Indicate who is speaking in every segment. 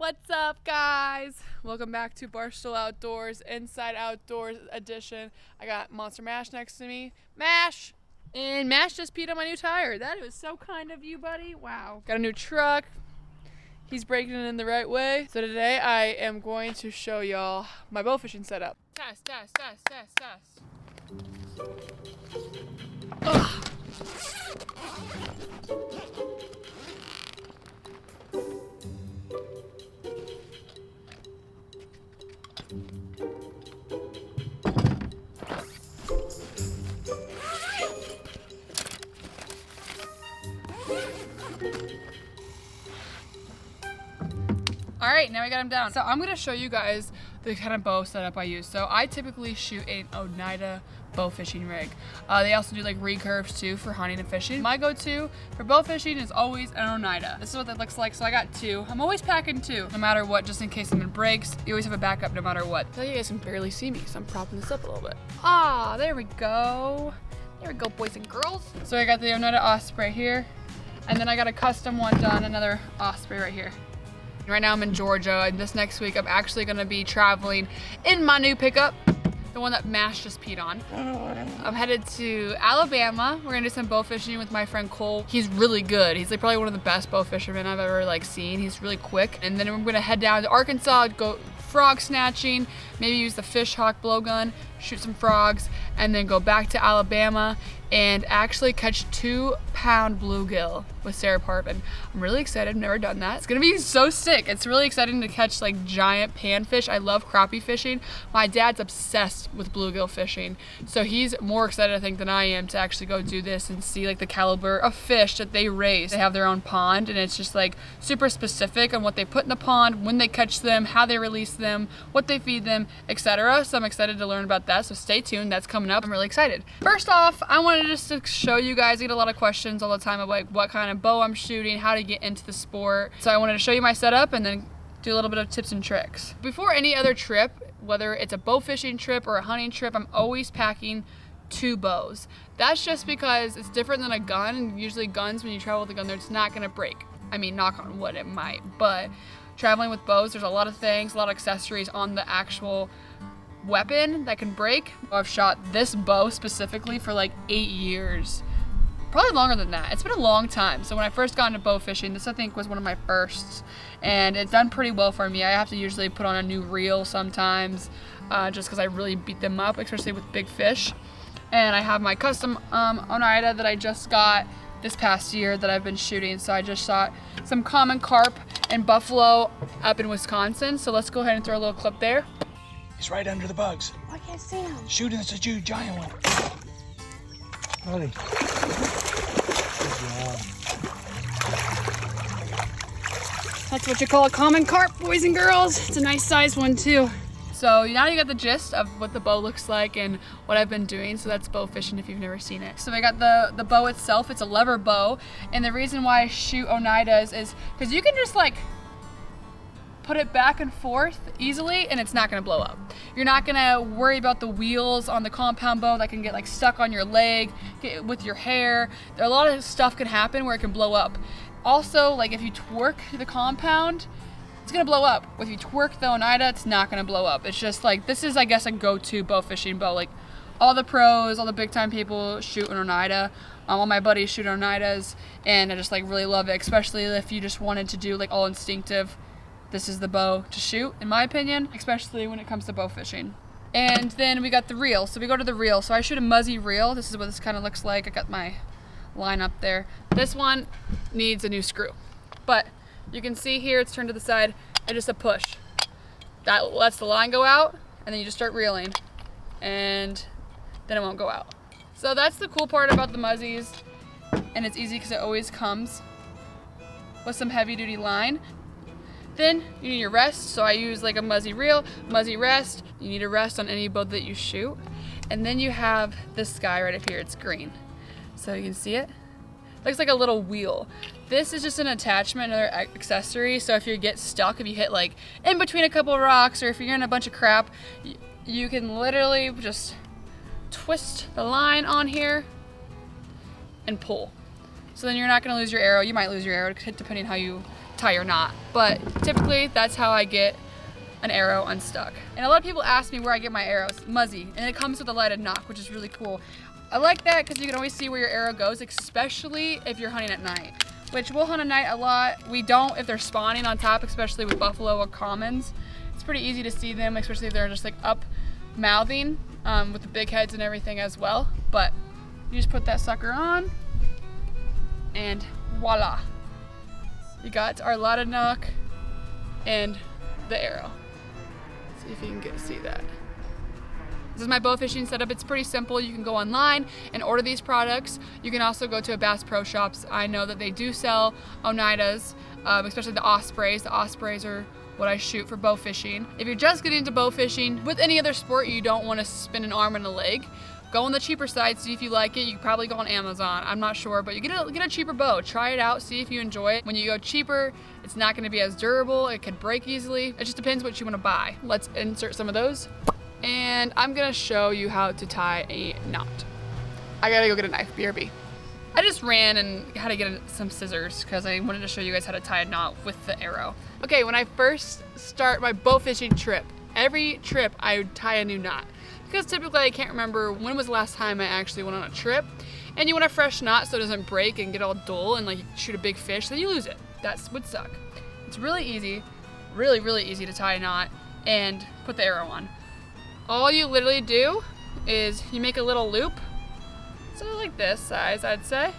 Speaker 1: What's up, guys? Welcome back to Barstool Outdoors, Inside Outdoors edition. I got Monster Mash next to me. Mash! And Mash just peed on my new tire. That was so kind of you, buddy. Wow. Got a new truck. He's breaking it in the right way. So today I am going to show y'all my bow fishing setup. Test. Ugh. All right, now we got them down. So I'm gonna show you guys the kind of bow setup I use. So I typically shoot an Oneida bow fishing rig. They also do like recurves too for hunting and fishing. My go-to for bow fishing is always an Oneida. This is what that looks like. So I got two. I'm always packing two, no matter what, just in case something breaks. You always have a backup no matter what. I feel like you guys can barely see me, so I'm propping this up a little bit. Ah, there we go. There we go, boys and girls. So I got the Oneida Osprey here, and then I got a custom one done, another Osprey right here. Right now I'm in Georgia, and this next week I'm actually gonna be traveling in my new pickup, the one that Mash just peed on. I'm headed to Alabama. We're gonna do some bow fishing with my friend Cole. He's really good. He's like probably one of the best bow fishermen I've ever seen. He's really quick. And then we're gonna head down to Arkansas, go frog snatching, maybe use the fish hawk blowgun, shoot some frogs, and then go back to Alabama and actually catch 2-pound bluegill with Sarah Parvin. I'm really excited, I've never done that. It's gonna be so sick. It's really exciting to catch like giant panfish. I love crappie fishing. My dad's obsessed with bluegill fishing. So he's more excited I think than I am to actually go do this and see like the caliber of fish that they raise. They have their own pond, and it's just like super specific on what they put in the pond, when they catch them, how they release them, what they feed them, etc. So I'm excited to learn about that, so stay tuned, that's coming up. I'm really excited. First off, I wanted just to show you guys, I get a lot of questions all the time of like what kind of bow I'm shooting, how to get into the sport. So I wanted to show you my setup and then do a little bit of tips and tricks. Before any other trip, whether it's a bow fishing trip or a hunting trip, I'm always packing 2 bows. That's just because it's different than a gun, and usually guns, when you travel with a gun, it's not gonna break. I mean, knock on wood, it might, but traveling with bows, there's a lot of things, a lot of accessories on the actual weapon that can break. I've shot this bow specifically for like 8 years, probably longer than that. It's been a long time. So when I first got into bow fishing, this I think was one of my firsts, and it's done pretty well for me. I have to usually put on a new reel sometimes, just because I really beat them up, especially with big fish. And I have my custom Oneida that I just got this past year that I've been shooting. So I just shot some common carp and buffalo up in Wisconsin. So let's go ahead and throw a little clip there.
Speaker 2: He's right under the bugs.
Speaker 3: I can't see him.
Speaker 2: Shooting this giant one. Buddy. Good job.
Speaker 1: That's what you call a common carp, boys and girls. It's a nice sized one too. So now you got the gist of what the bow looks like and what I've been doing. So that's bow fishing if you've never seen it. So I got the bow itself. It's a lever bow. And the reason why I shoot Oneidas is because you can just like put it back and forth easily and it's not gonna blow up. You're not gonna worry about the wheels on the compound bow that can get like stuck on your leg, get with your hair. There are a lot of stuff can happen where it can blow up. Also, like if you twerk the compound, it's gonna blow up. If you twerk the Oneida, it's not gonna blow up. It's just like, this is I guess a go-to bow fishing bow. Like all the pros, all the big time people shoot an Oneida. All my buddies shoot Oneidas, and I just like really love it, especially if you just wanted to do like all instinctive. This is the bow to shoot, in my opinion, especially when it comes to bow fishing. And then we got the reel. So we go to the reel. So I shoot a muzzy reel. This is what this kind of looks like. I got my line up there. This one needs a new screw. But you can see here it's turned to the side and just a push. That lets the line go out, and then you just start reeling, and then it won't go out. So that's the cool part about the muzzies, and it's easy because it always comes with some heavy duty line. Then you need your rest, so I use like a muzzy reel, muzzy rest. You need a rest on any boat that you shoot. And then you have this guy right up here, it's green. So you can see it. Looks like a little wheel. This is just an attachment, another accessory, so if you get stuck, if you hit like in between a couple of rocks, or if you're in a bunch of crap, you can literally just twist the line on here and pull. So then you're not gonna lose your arrow. You might lose your arrow depending how you tie your knot. But typically that's how I get an arrow unstuck. And a lot of people ask me where I get my arrows. Muzzy, and it comes with a lighted nock, which is really cool. I like that because you can always see where your arrow goes, especially if you're hunting at night, which we'll hunt at night a lot. We don't if they're spawning on top, especially with buffalo or commons. It's pretty easy to see them, especially if they're just like up mouthing with the big heads and everything as well. But you just put that sucker on and voila. You got our lighted nock and the arrow. See if you can see that. This is my bow fishing setup. It's pretty simple. You can go online and order these products. You can also go to a Bass Pro Shops. I know that they do sell Oneidas, especially the ospreys. The ospreys are what I shoot for bow fishing. If you're just getting into bow fishing, with any other sport you don't want to spin an arm and a leg, go on the cheaper side, see if you like it. You can probably go on Amazon, I'm not sure, but you get a cheaper bow. Try it out, see if you enjoy it. When you go cheaper, it's not gonna be as durable, it could break easily. It just depends what you wanna buy. Let's insert some of those. And I'm gonna show you how to tie a knot. I gotta go get a knife, BRB. I just ran and had to get some scissors because I wanted to show you guys how to tie a knot with the arrow. Okay, when I first start my bow fishing trip, every trip I would tie a new knot. Because typically I can't remember when was the last time I actually went on a trip. And you want a fresh knot so it doesn't break and get all dull and like you shoot a big fish, then you lose it. That would suck. It's really easy, really easy to tie a knot and put the arrow on. All you literally do is you make a little loop. So like this size, I'd say.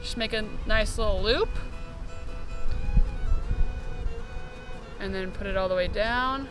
Speaker 1: Just make a nice little loop. And then put it all the way down.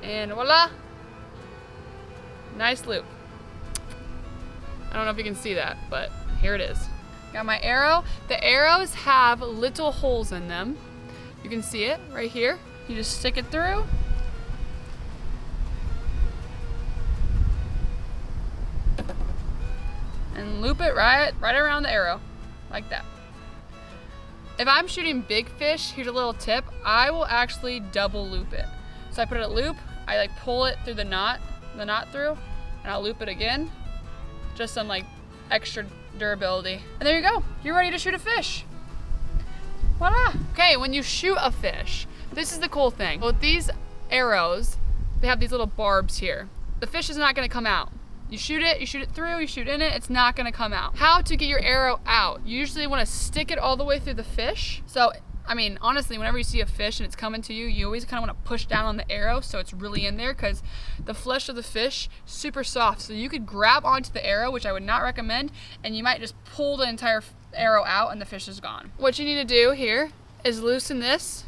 Speaker 1: And voila, nice loop. I don't know if you can see that, but here it is. Got my arrow. The arrows have little holes in them. You can see it right here. You just stick it through. And loop it right around the arrow, like that. If I'm shooting big fish, here's a little tip. I will actually double loop it. So I put it at loop, I like pull it through the knot through, and I'll loop it again. Just some like extra durability. And there you go, you're ready to shoot a fish. Voila. Okay, when you shoot a fish, this is the cool thing. With these arrows, they have these little barbs here. The fish is not gonna come out. You shoot it through, you shoot in it, it's not gonna come out. How to get your arrow out? You usually wanna stick it all the way through the fish. So, I mean, honestly, whenever you see a fish and it's coming to you, you always kind of want to push down on the arrow so it's really in there because the flesh of the fish super soft. So you could grab onto the arrow, which I would not recommend, and you might just pull the entire arrow out and the fish is gone. What you need to do here is loosen this,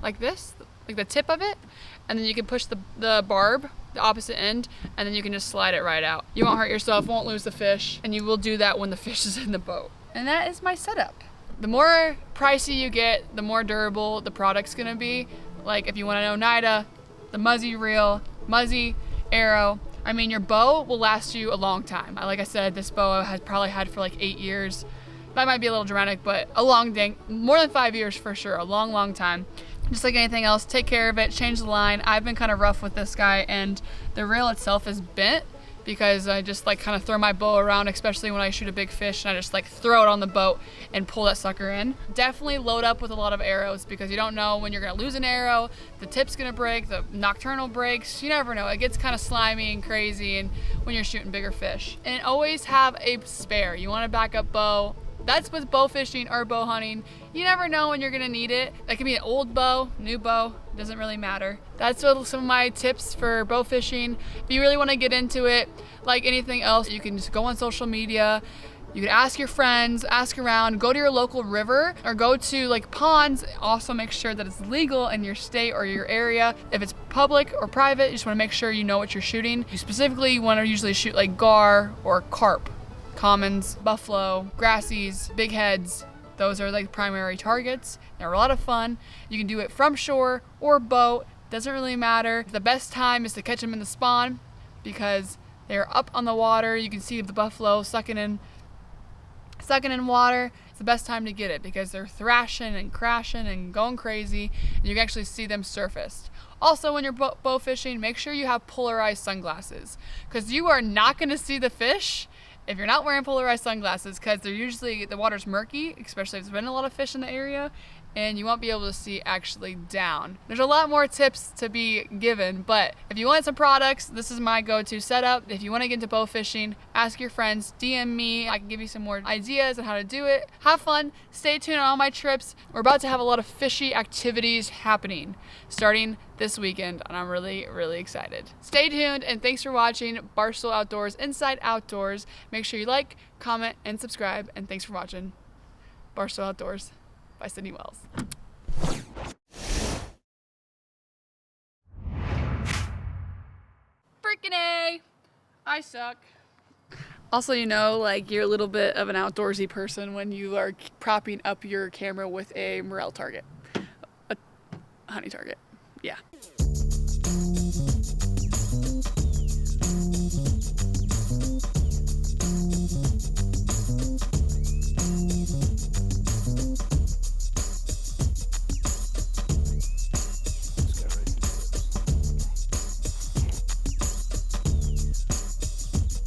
Speaker 1: like the tip of it, and then you can push the barb, the opposite end, and then you can just slide it right out. You won't hurt yourself, won't lose the fish, and you will do that when the fish is in the boat. And that is my setup. The more pricey you get, the more durable the product's gonna be. Like if you want an Oneida, the Muzzy reel, Muzzy arrow. I mean, your bow will last you a long time. Like I said, this bow I had probably had for like 8 years. That might be a little dramatic, but a long dang, more than 5 years for sure, a long time. Just like anything else, take care of it, change the line. I've been kind of rough with this guy and the reel itself is bent because I just like kind of throw my bow around, especially when I shoot a big fish and I just like throw it on the boat and pull that sucker in. Definitely load up with a lot of arrows because you don't know when you're gonna lose an arrow, the tip's gonna break, the nocturnal breaks, you never know. It gets kind of slimy and crazy and when you're shooting bigger fish. And always have a spare. You want a backup bow. That's with bow fishing or bow hunting. You never know when you're gonna need it. That can be an old bow, new bow, doesn't really matter. That's what some of my tips for bow fishing. If you really wanna get into it, like anything else, you can just go on social media. You can ask your friends, ask around, go to your local river or go to like ponds. Also make sure that it's legal in your state or your area. If it's public or private, you just wanna make sure you know what you're shooting. You specifically wanna usually shoot like gar or carp. Commons, buffalo, grassies, big heads, those are like primary targets. They're a lot of fun. You can do it from shore or boat, doesn't really matter. The best time is to catch them in the spawn because they're up on the water. You can see the buffalo sucking in water. It's the best time to get it because they're thrashing and crashing and going crazy and you can actually see them surfaced. Also, when you're bow fishing, make sure you have polarized sunglasses because you are not gonna see the fish if you're not wearing polarized sunglasses, because they're usually, the water's murky, especially if there's been a lot of fish in the area, and you won't be able to see actually down. There's a lot more tips to be given, but if you want some products, this is my go-to setup. If you want to get into bow fishing, ask your friends, DM me. I can give you some more ideas on how to do it. Have fun. Stay tuned on all my trips. We're about to have a lot of fishy activities happening starting this weekend, and I'm really, really excited. Stay tuned, and thanks for watching Barstool Outdoors Inside Outdoors. Make sure you like, comment, and subscribe, and thanks for watching Barstool Outdoors by Sydnie Wells. Freaking A! I suck. Also, you know, like, you're a little bit of an outdoorsy person when you are propping up your camera with a morel target. A honey target. Yeah.